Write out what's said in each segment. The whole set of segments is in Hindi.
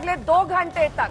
अगले 2 घंटे तक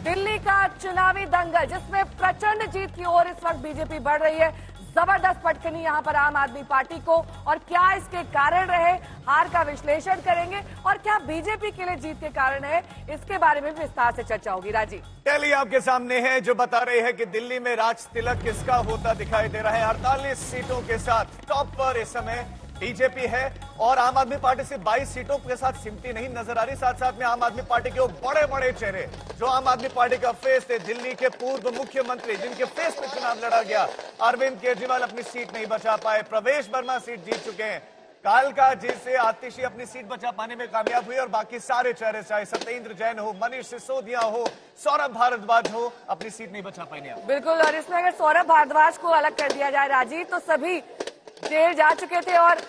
दिल्ली का चुनावी दंगल, जिसमें प्रचंड जीत की ओर इस वक्त बीजेपी बढ़ रही है। जबरदस्त पटखनी यहां पर आम आदमी पार्टी को, और क्या इसके कारण रहे, हार का विश्लेषण करेंगे और क्या बीजेपी के लिए जीत के कारण है, इसके बारे में विस्तार से चर्चा होगी। राजीव, टैली आपके सामने है जो बता रहे हैं कि दिल्ली में राज तिलक किसका होता दिखाई दे रहा है। 48 सीटों के साथ टॉप पर इस समय बीजेपी है और आम आदमी पार्टी से 22 सीटों के साथ सिमटी नहीं नजर आ रही। साथ साथ में आम आदमी पार्टी के वो बड़े बड़े चेहरे जो आम आदमी पार्टी का फेस थे, दिल्ली के पूर्व मुख्यमंत्री जिनके फेस पे चुनाव लड़ा गया, अरविंद केजरीवाल अपनी सीट नहीं बचा पाए। प्रवेश वर्मा सीट जीत चुके हैं। कालका जी से आतिशी अपनी सीट बचा पाने में कामयाब हुई और बाकी सारे चेहरे, चाहे सत्येंद्र जैन हो, मनीष सिसोदिया हो, सौरभ भारद्वाज हो, अपनी सीट नहीं बचा पाएंगे। बिल्कुल, और इसमें अगर सौरभ भारद्वाज को अलग कर दिया जाए राजीव, तो सभी जेल जा चुके थे। और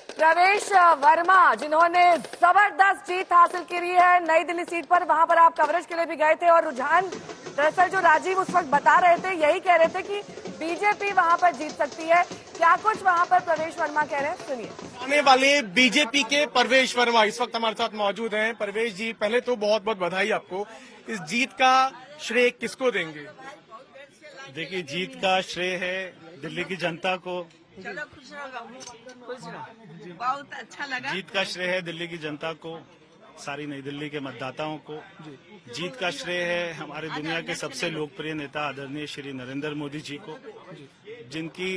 प्रवेश वर्मा जिन्होंने जबरदस्त जीत हासिल करी है नई दिल्ली सीट पर, वहां पर आप कवरेज के लिए भी गए थे और रुझान दरअसल जो राजीव उस वक्त बता रहे थे यही कह रहे थे कि बीजेपी वहां पर जीत सकती है। क्या कुछ वहां पर प्रवेश वर्मा कह रहे हैं, सुनिए। आने वाले बीजेपी के प्रवेश वर्मा इस वक्त हमारे साथ मौजूद हैं। प्रवेश जी, पहले तो बहुत बहुत बधाई आपको। इस जीत का श्रेय किसको देंगे? देखिए, जीत का श्रेय है दिल्ली की जनता को। चलो, खुश रहो, बहुत अच्छा लगा। जीत का श्रेय है दिल्ली की जनता को, सारी नई दिल्ली के मतदाताओं को। जीत का श्रेय है हमारे दुनिया के सबसे लोकप्रिय नेता आदरणीय श्री नरेंद्र मोदी जी को, जिनकी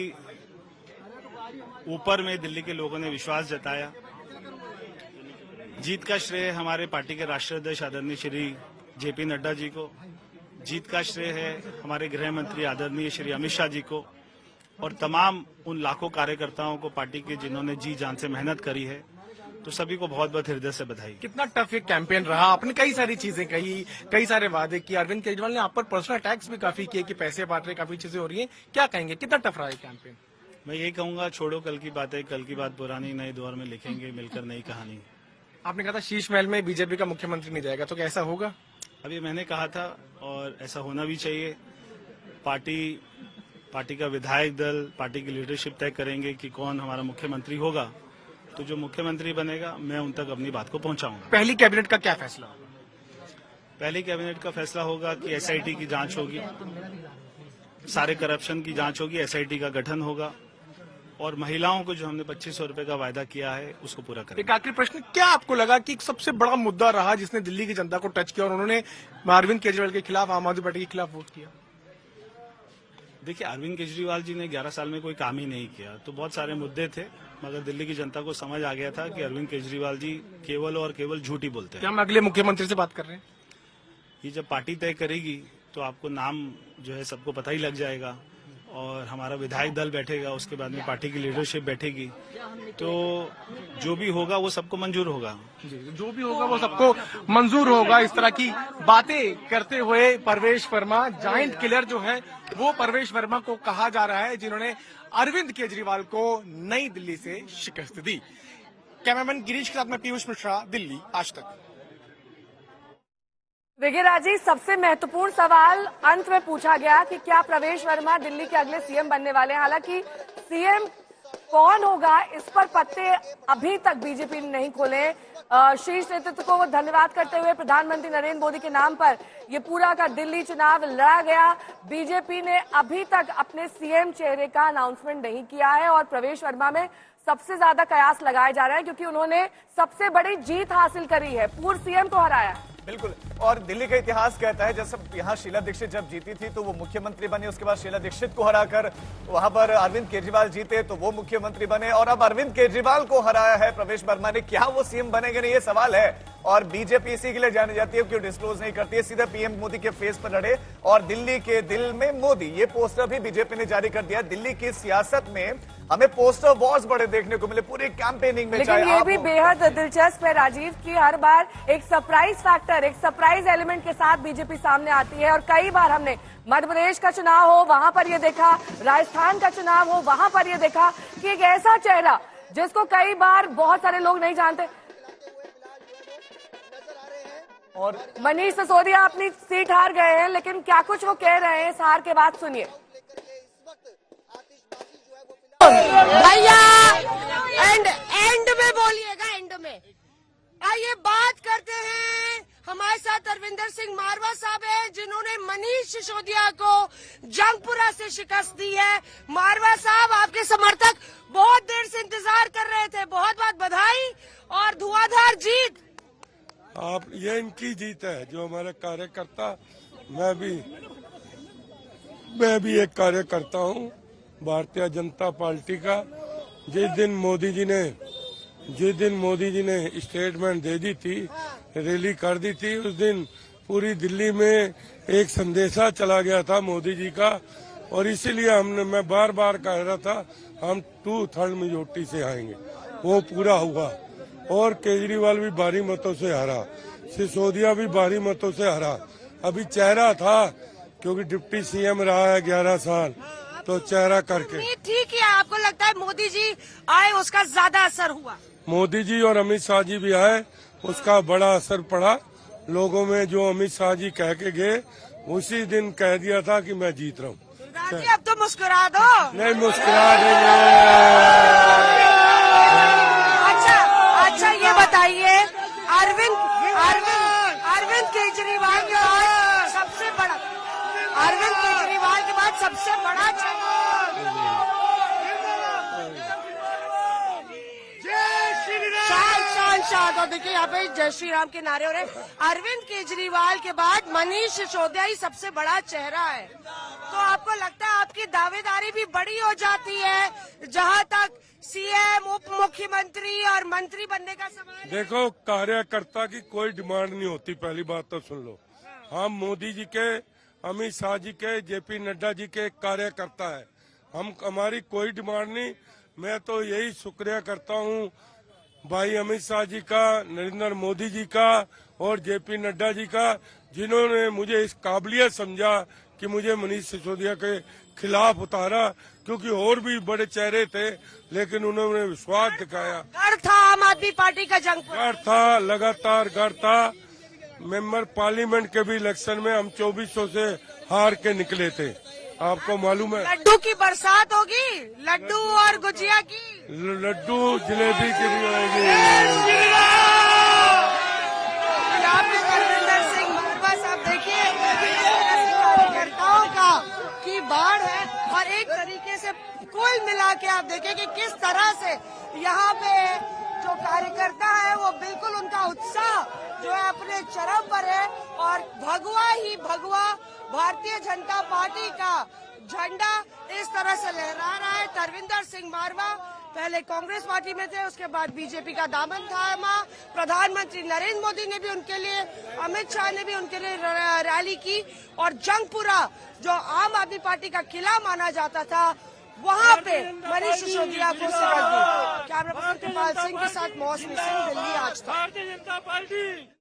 ऊपर में दिल्ली के लोगों ने विश्वास जताया। जीत का श्रेय हमारे पार्टी के राष्ट्रीय अध्यक्ष आदरणीय श्री जेपी नड्डा जी को। जीत का श्रेय है हमारे गृह मंत्री आदरणीय श्री अमित शाह जी को और तमाम उन लाखों कार्यकर्ताओं को पार्टी के जिन्होंने जी जान से मेहनत करी है। तो सभी को बहुत बहुत हृदय से बधाई। कितना टफ एक कैंपेन रहा, आपने कई सारी चीजें कही, कई सारे वादे किए। अरविंद केजरीवाल ने आप पर पर्सनल अटैक्स भी काफी किए कि पैसे बांट रहे, काफी चीजें हो रही हैं। क्या कहेंगे, कितना टफ रहा है कैंपेन? मैं यही कहूंगा, छोड़ो कल की बातें, कल की बात पुरानी, नए दौर में लिखेंगे मिलकर नई कहानी। आपने कहा था शीश महल में बीजेपी का मुख्यमंत्री नहीं जाएगा, तो क्या ऐसा होगा? अभी मैंने कहा था और ऐसा होना भी चाहिए। पार्टी का विधायक दल, पार्टी की लीडरशिप तय करेंगे कि कौन हमारा मुख्यमंत्री होगा। तो जो मुख्यमंत्री बनेगा मैं उन तक अपनी बात को पहुंचाऊंगा। पहली कैबिनेट का क्या फैसला? पहली कैबिनेट का फैसला होगा कि एसआईटी की जांच होगी, सारे करप्शन की जांच होगी, एसआईटी का गठन होगा और महिलाओं को जो हमने 2500 रुपए का वायदा किया है उसको पूरा करेंगे। एक आखिरी प्रश्न, क्या आपको लगा कि एक सबसे बड़ा मुद्दा रहा जिसने दिल्ली की जनता को टच किया और उन्होंने अरविंद केजरीवाल के खिलाफ, आम आदमी पार्टी के खिलाफ वोट किया? देखिए, अरविंद केजरीवाल जी ने 11 साल में कोई काम ही नहीं किया, तो बहुत सारे मुद्दे थे, मगर दिल्ली की जनता को समझ आ गया था कि अरविंद केजरीवाल जी केवल और केवल झूठ ही बोलते हैं। क्या हम अगले मुख्यमंत्री से बात कर रहे हैं? ये जब पार्टी तय करेगी तो आपको नाम जो है सबको पता ही लग जाएगा और हमारा विधायक दल बैठेगा, उसके बाद में पार्टी की लीडरशिप बैठेगी, तो जो भी होगा वो सबको मंजूर होगा। जो भी होगा वो सबको मंजूर होगा। इस तरह की बातें करते हुए प्रवेश वर्मा, जायंट किलर जो है वो प्रवेश वर्मा को कहा जा रहा है, जिन्होंने अरविंद केजरीवाल को नई दिल्ली से शिकस्त दी। कैमरामैन गिरीश के साथ मैं पीयूष मिश्रा, दिल्ली आज तक। देखिए राजीव, सबसे महत्वपूर्ण सवाल अंत में पूछा गया कि क्या प्रवेश वर्मा दिल्ली के अगले सीएम बनने वाले हैं। हालांकि सीएम कौन होगा इस पर पत्ते अभी तक बीजेपी ने नहीं खोले। शीर्ष नेतृत्व को वो धन्यवाद करते हुए प्रधानमंत्री नरेंद्र मोदी के नाम पर ये पूरा का दिल्ली चुनाव लड़ा गया। बीजेपी ने अभी तक अपने सीएम चेहरे का अनाउंसमेंट नहीं किया है और प्रवेश वर्मा में सबसे ज्यादा कयास लगाए जा रहे हैं क्योंकि उन्होंने सबसे बड़ी जीत हासिल करी है, पूर्व सीएम को हराया। बिल्कुल, और दिल्ली का इतिहास कहता है जब यहाँ शीला दीक्षित जब जीती थी तो वो मुख्यमंत्री बने, उसके बाद शीला दीक्षित को हराकर वहां पर अरविंद केजरीवाल जीते तो वो मुख्यमंत्री बने और अब अरविंद केजरीवाल को हराया है प्रवेश वर्मा ने। क्या वो सीएम बनेंगे नहीं, ये सवाल है और बीजेपी इसी के लिए जानी जाती है, क्यों डिस्क्लोज नहीं करती है। सीधे पीएम मोदी के फेस पर लड़े और दिल्ली के दिल में मोदी, ये पोस्टर भी बीजेपी ने जारी कर दिया। दिल्ली की सियासत में हमें पोस्टर वॉर्स बड़े देखने को मिले पूरी कैंपेनिंग में। लेकिन ये भी बेहद दिलचस्प है राजीव कि हर बार एक सरप्राइज फैक्टर, एक सरप्राइज एलिमेंट के साथ बीजेपी सामने आती है और कई बार हमने मध्य प्रदेश का चुनाव हो वहां पर ये देखा, राजस्थान का चुनाव हो वहां पर ये देखा कि एक ऐसा चेहरा जिसको कई बार बहुत सारे लोग नहीं जानते। और मनीष सिसोदिया अपनी सीट हार गए हैं, लेकिन क्या कुछ वो कह रहे हैं इस हार के बाद, सुनिए। भैया एंड में बोलिएगा, एंड में आइए बात करते हैं हमारे साथ अरविंदर सिंह मारवा साहब हैं, जिन्होंने मनीष सिसोदिया को जंगपुरा से शिकस्त दी है। मारवा साहब, आपके समर्थक बहुत देर से इंतजार कर रहे थे, बहुत बहुत बधाई और धुआंधार जीत। आप ये इनकी जीत है, जो हमारे कार्यकर्ता, मैं भी एक कार्यकर्ता हूँ भारतीय जनता पार्टी का। जिस दिन मोदी जी ने स्टेटमेंट दे दी थी, रैली कर दी थी, उस दिन पूरी दिल्ली में एक संदेशा चला गया था मोदी जी का, और इसीलिए मैं बार बार कह रहा था हम 2/3 मेजोरिटी से आएंगे। वो पूरा हुआ और केजरीवाल भी भारी मतों से हारा, सिसोदिया भी भारी मतों से हारा। अभी चेहरा था, क्योंकि डिप्टी सीएम रहा है 11 साल, तो चेहरा करके ठीक है। आपको लगता है मोदी जी आए उसका ज्यादा असर हुआ? मोदी जी और अमित शाह जी भी आए, उसका बड़ा असर पड़ा लोगों में। जो अमित शाह जी कह के गए, उसी दिन कह दिया था कि मैं जीत रहा हूँ। अब तो मुस्कुरा दो। नहीं, मुस्कुरा देंगे। अच्छा ये बताइए, अरविंद केजरीवाल के बाद सबसे बड़ा, अरविंद केजरीवाल के बाद सबसे बड़ा शान। और देखिए यहाँ पे जय श्री राम के नारे हो रहे। अरविंद केजरीवाल के बाद मनीष सिसोदिया ही सबसे बड़ा चेहरा है, तो आपको लगता है आपकी दावेदारी भी बड़ी हो जाती है जहाँ तक सीएम, उप मुख्यमंत्री और मंत्री बनने का सवाल? देखो, कार्यकर्ता की कोई डिमांड नहीं होती, पहली बात तो सुन लो। हम मोदी जी के, अमित शाह जी के, जेपी नड्डा जी के कार्यकर्ता है। हमारी कोई डिमांड नहीं। मैं तो यही शुक्रिया करता हूँ भाई अमित शाह जी का, नरेंद्र मोदी जी का और जेपी नड्डा जी का, जिन्होंने मुझे इस काबिलियत समझा कि मुझे मनीष सिसोदिया के खिलाफ उतारा, क्योंकि और भी बड़े चेहरे थे, लेकिन उन्होंने विश्वास दिखाया। गढ़ था आम आदमी पार्टी का, गढ़ था, लगातार गढ़ था। मेंबर पार्लियामेंट के भी इलेक्शन में हम 2400 से हार के निकले थे, आपको मालूम है। लड्डू की बरसात होगी, लड्डू और गुजिया की, लड्डू जलेबी की भी होगी। अरविंदर सिंह मारवा साहब, देखिए कार्यकर्ताओं का की बाढ़ है, और एक तरीके से कुल मिला के आप देखें कि किस तरह से यहाँ पे जो कार्यकर्ता है वो बिल्कुल उनका उत्साह जो है अपने चरम पर है, और भगवा ही भगवा भारतीय जनता पार्टी का झंडा इस तरह से लहरा रहा है। अरविंदर सिंह मारवा पहले कांग्रेस पार्टी में थे, उसके बाद बीजेपी का दामन थामा। प्रधानमंत्री नरेंद्र मोदी ने भी उनके लिए, अमित शाह ने भी उनके लिए रैली की, और जंगपुरा जो आम आदमी पार्टी का किला माना जाता था, वहाँ पे मनीष सिसोदिया को शिकस्त दी। कैमरा पर्सन कृपाल सिंह के साथ मौसमी सिंह, दिल्ली आज तक। भारतीय जनता पार्टी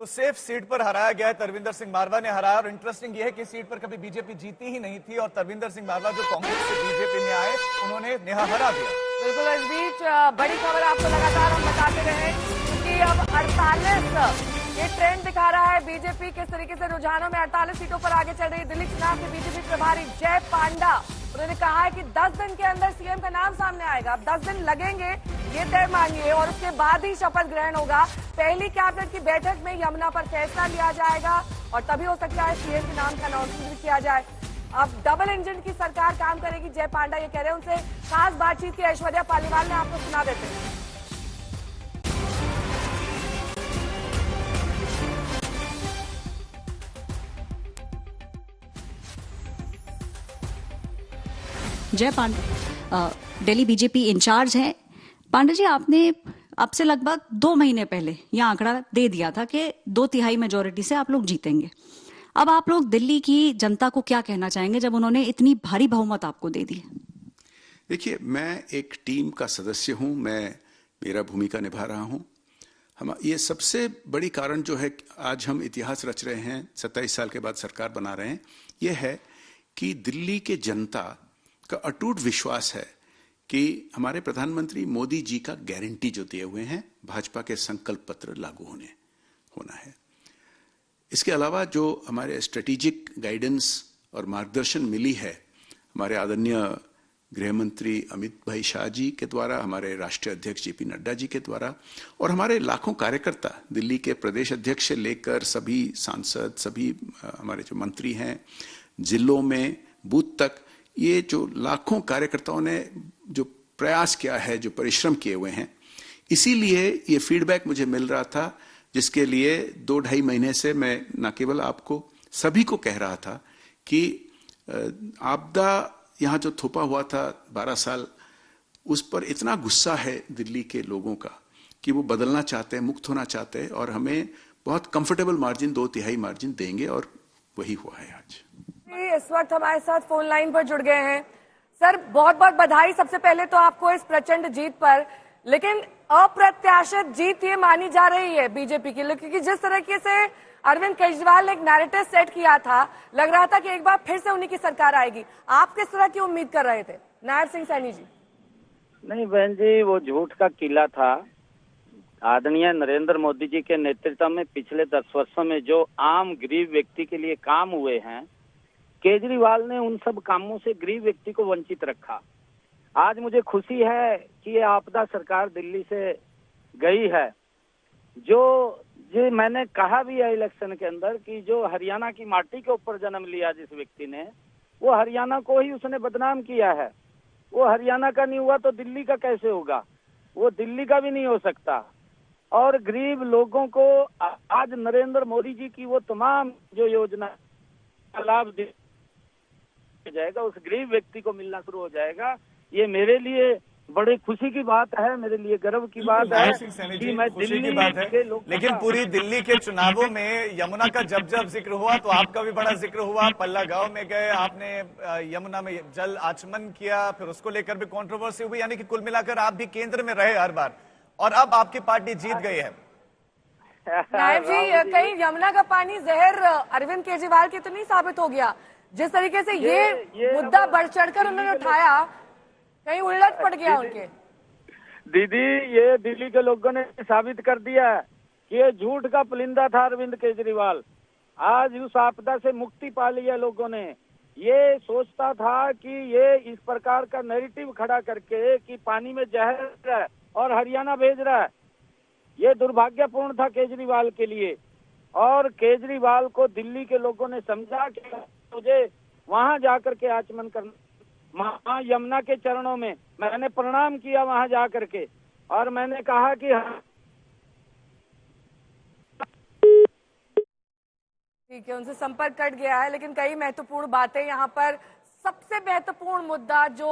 तो सेफ सीट पर हराया गया है, तरविंदर सिंह मारवा ने हराया। और इंटरेस्टिंग ये है कि सीट पर कभी बीजेपी जीती ही नहीं थी, और तरविंदर सिंह मारवा जो कांग्रेस से बीजेपी में आए, उन्होंने नेहा हरा दिया। बिल्कुल, इस बीच बड़ी खबर आपको लगातार हम बताते रहे कि अब 48 ये ट्रेंड दिखा रहा है बीजेपी किस तरीके से रुझानों में 48 सीटों पर आगे चल रही है। दिल्ली चुनाव के बीजेपी प्रभारी जय पांडा, उन्होंने कहा है कि 10 दिन के अंदर सीएम का नाम सामने आएगा। अब 10 दिन लगेंगे, ये तय मानिए, और उसके बाद ही शपथ ग्रहण होगा। पहली कैबिनेट की बैठक में यमुना पर फैसला लिया जाएगा, और तभी हो सकता है सीएम के नाम का अनाउंसमेंट भी किया जाए। अब डबल इंजन की सरकार काम करेगी, जय पांडा ये कह रहे हैं। उनसे खास बातचीत की ऐश्वर्या पालीवाल ने, आपको सुना देते हैं। जय पांडा, दिल्ली बीजेपी इंचार्ज हैं। पांडा जी, आपने अब से लगभग 2 महीने पहले यह आंकड़ा दे दिया था कि 2/3 मेजोरिटी से आप लोग जीतेंगे। अब आप लोग दिल्ली की जनता को क्या कहना चाहेंगे जब उन्होंने इतनी भारी बहुमत आपको दे दी? देखिए, मैं एक टीम का सदस्य हूं, मैं मेरा भूमिका निभा रहा हूं। हम ये सबसे बड़ी कारण जो है आज हम इतिहास रच रहे हैं, 27 साल के बाद सरकार बना रहे हैं, ये है कि दिल्ली के जनता का अटूट विश्वास है कि हमारे प्रधानमंत्री मोदी जी का गारंटी जो दिए हुए हैं, भाजपा के संकल्प पत्र लागू होना है। इसके अलावा जो हमारे स्ट्रेटेजिक गाइडेंस और मार्गदर्शन मिली है हमारे आदरणीय गृह मंत्री अमित भाई शाह जी के द्वारा, हमारे राष्ट्रीय अध्यक्ष जेपी नड्डा जी के द्वारा और हमारे लाखों कार्यकर्ता, दिल्ली के प्रदेश अध्यक्ष से लेकर सभी सांसद, सभी हमारे जो मंत्री हैं, जिलों में बूथ तक, ये जो लाखों कार्यकर्ताओं ने जो प्रयास किया है, जो परिश्रम किए हुए हैं, इसीलिए ये फीडबैक मुझे मिल रहा था, जिसके लिए 2-2.5 महीने से मैं न केवल आपको, सभी को कह रहा था कि आपदा यहाँ जो थोपा हुआ था 12 साल, उस पर इतना गुस्सा है दिल्ली के लोगों का कि वो बदलना चाहते हैं, मुक्त होना चाहते हैं और हमें बहुत कंफर्टेबल मार्जिन, 2/3 मार्जिन देंगे और वही हुआ है आज। इस वक्त हमारे साथ फोन लाइन पर जुड़ गए हैं सर। बहुत बहुत बधाई सबसे पहले तो आपको इस प्रचंड जीत पर, लेकिन अप्रत्याशित जीत ये मानी जा रही है बीजेपी की, क्योंकि जिस तरीके से अरविंद केजरीवाल ने एक नैरेटिव सेट किया था, लग रहा था कि एक बार फिर से उन्हीं की सरकार आएगी। आप किस तरह की उम्मीद कर रहे थे? नायब सिंह सैनी जी। नहीं बहन जी, वो झूठ का किला था। आदरणीय नरेंद्र मोदी जी के नेतृत्व में पिछले 10 वर्षों में जो आम गरीब व्यक्ति के लिए काम हुए हैं, केजरीवाल ने उन सब कामों से गरीब व्यक्ति को वंचित रखा। आज मुझे खुशी है कि ये आपदा सरकार दिल्ली से गई है। जो मैंने कहा भी है इलेक्शन के अंदर कि जो हरियाणा की माटी के ऊपर जन्म लिया जिस व्यक्ति ने, वो हरियाणा को ही उसने बदनाम किया है। वो हरियाणा का नहीं हुआ तो दिल्ली का कैसे होगा? वो दिल्ली का भी नहीं हो सकता। और गरीब लोगों को आज नरेंद्र मोदी जी की वो तमाम जो योजना का लाभ जाएगा, उस गरीब व्यक्ति को मिलना शुरू हो जाएगा। ये मेरे लिए बड़ी खुशी की बात है, मेरे लिए गर्व की बात है कि मैं खुशी दिल्ली की बात है। लेकिन पूरी दिल्ली के चुनावों में यमुना का जब जब जिक्र हुआ तो आपका भी बड़ा जिक्र हुआ। पल्ला गांव में गए, आपने यमुना में जल आचमन किया, फिर उसको लेकर भी कंट्रोवर्सी हुई। यानी कि कुल मिलाकर आप भी केंद्र में रहे हर बार, और अब आपकी पार्टी जीत गई है। नायब जी, कहीं यमुना का पानी जहर अरविंद केजरीवाल की तो नहीं साबित हो गया? जिस तरीके से ये मुद्दा बढ़ चढ़कर उन्होंने उठाया, कहीं उलट पड़ गया उनके? दीदी, ये दिल्ली के लोगों ने साबित कर दिया है कि ये झूठ का पुलिंदा था अरविंद केजरीवाल। आज उस आपदा से मुक्ति पा लिया लोगों ने। ये सोचता था कि ये इस प्रकार का नैरेटिव खड़ा करके कि पानी में जहर है और हरियाणा भेज रहा है, ये दुर्भाग्यपूर्ण था केजरीवाल के लिए। और केजरीवाल को दिल्ली के लोगों ने समझा कि मुझे वहां जाकर के आचमन करना, मां यमुना के चरणों में मैंने प्रणाम किया वहां जाकर के, और मैंने कहा कि ठीक है, उनसे संपर्क कट गया है। लेकिन कई महत्वपूर्ण बातें यहाँ पर, सबसे महत्वपूर्ण मुद्दा जो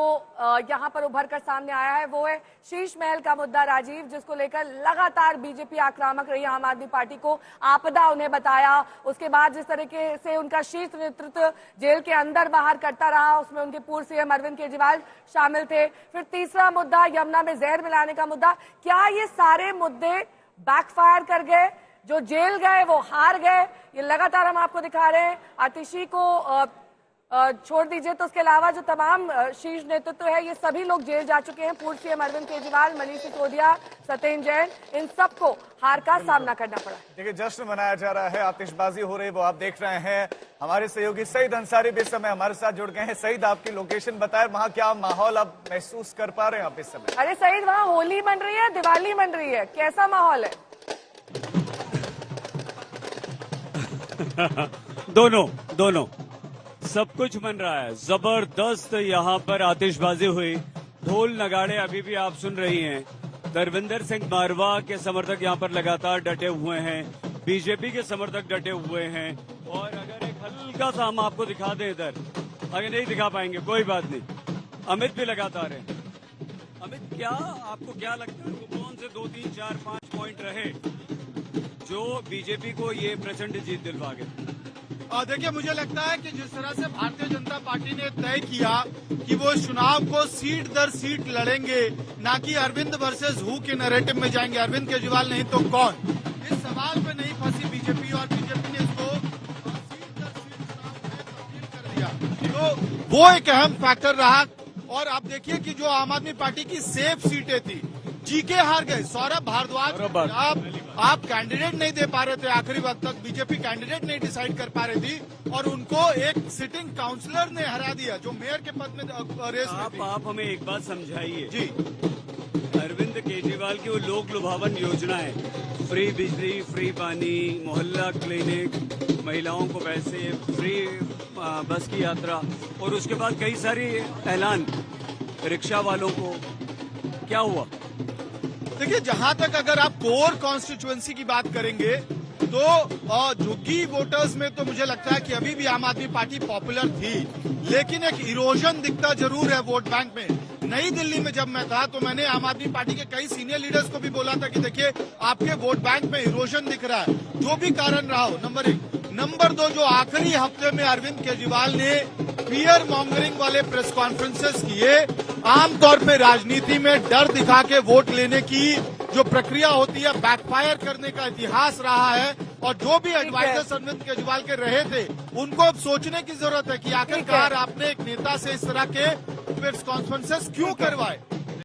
यहाँ पर उभर कर सामने आया है वो है शीश महल का मुद्दा राजीव, जिसको लेकर लगातार बीजेपी आक्रामक रही। आम आदमी पार्टी को आपदा उन्हें बताया, उसके बाद जिस तरीके से उनका शीर्ष नेतृत्व जेल के अंदर बाहर करता रहा, उसमें उनके पूर्व सीएम अरविंद केजरीवाल शामिल थे। फिर तीसरा मुद्दा यमुना में जहर मिलाने का मुद्दा। क्या ये सारे मुद्दे बैकफायर कर गए? जो जेल गए वो हार गए, ये लगातार हम आपको दिखा रहे हैं। आतिशी को छोड़ दीजिए तो उसके अलावा जो तमाम शीर्ष नेतृत्व है, ये सभी लोग जेल जा चुके हैं। पूर्व सीएम अरविंद केजरीवाल, मनीष सिसोदिया, सत्येंद्र जैन, इन सबको हार का सामना करना पड़ा। देखिए, जश्न मनाया जा रहा है, आतिशबाजी हो रही है, वो आप देख रहे हैं। हमारे सहयोगी सईद अंसारी भी इस समय हमारे साथ जुड़ गए हैं। सईद, आपकी लोकेशन बताएं, वहाँ क्या माहौल आप महसूस कर पा रहे हैं आप इस समय? अरे सईद, वहाँ होली मन रही है, दिवाली मन रही है, कैसा माहौल है? दोनों सब कुछ बन रहा है। जबरदस्त यहाँ पर आतिशबाजी हुई, ढोल नगाड़े अभी भी आप सुन रही हैं। धर्मेंद्र सिंह मारवा के समर्थक यहाँ पर लगातार डटे हुए हैं, बीजेपी के समर्थक डटे हुए हैं। और अगर एक हल्का सा हम आपको दिखा दें इधर, अगर नहीं दिखा पाएंगे कोई बात नहीं, अमित भी लगातार है। अमित, क्या आपको क्या लगता है कौन से 2, 3, 4, 5 पॉइंट रहे जो बीजेपी को ये प्रचंड जीत दिलवा गए? देखिए, मुझे लगता है कि जिस तरह से भारतीय जनता पार्टी ने तय किया कि वो चुनाव को सीट दर सीट लड़ेंगे, ना कि अरविंद वर्सेस हु के नैरेटिव में जाएंगे, अरविंद केजरीवाल नहीं तो कौन, इस सवाल पे नहीं फंसी बीजेपी, और बीजेपी ने इसको सीट दर सीट तब्दील कर दिया। तो वो एक अहम फैक्टर रहा। और आप देखिए कि जो आम आदमी पार्टी की सेफ सीटें थी, जीके हार गए, सौरभ भारद्वाज आप कैंडिडेट नहीं दे पा रहे थे, आखिरी वक्त तक बीजेपी कैंडिडेट नहीं डिसाइड कर पा रही थी और उनको एक सिटिंग काउंसलर ने हरा दिया जो मेयर के पद में रेस में थी। आप हमें एक बात समझाइए जी, अरविंद केजरीवाल की वो लोक लुभावन योजना है, फ्री बिजली, फ्री पानी, मोहल्ला क्लिनिक, महिलाओं को पैसे, फ्री बस की यात्रा और उसके बाद कई सारी ऐलान रिक्शा वालों को, क्या हुआ? देखिए जहां तक अगर आप कोर कॉन्स्टिट्यूएंसी की बात करेंगे तो झुग्गी वोटर्स में तो मुझे लगता है कि अभी भी आम आदमी पार्टी पॉपुलर थी, लेकिन एक इरोजन दिखता जरूर है वोट बैंक में। नई दिल्ली में जब मैं था तो मैंने आम आदमी पार्टी के कई सीनियर लीडर्स को भी बोला था कि देखिए आपके वोट बैंक में इरोजन दिख रहा है, जो भी कारण रहा हो, नंबर 1। नंबर 2, जो आखिरी हफ्ते में अरविंद केजरीवाल ने फियर मॉन्गरिंग वाले प्रेस कॉन्फ्रेंसेस किए, आमतौर पे राजनीति में डर दिखा के वोट लेने की जो प्रक्रिया होती है बैकफायर करने का इतिहास रहा है और जो भी एडवाइजर्स अरविंद केजरीवाल के रहे थे उनको अब सोचने की जरूरत है कि आखिरकार आपने एक नेता से इस तरह के प्रेस कॉन्फ्रेंसेस क्यों करवाए।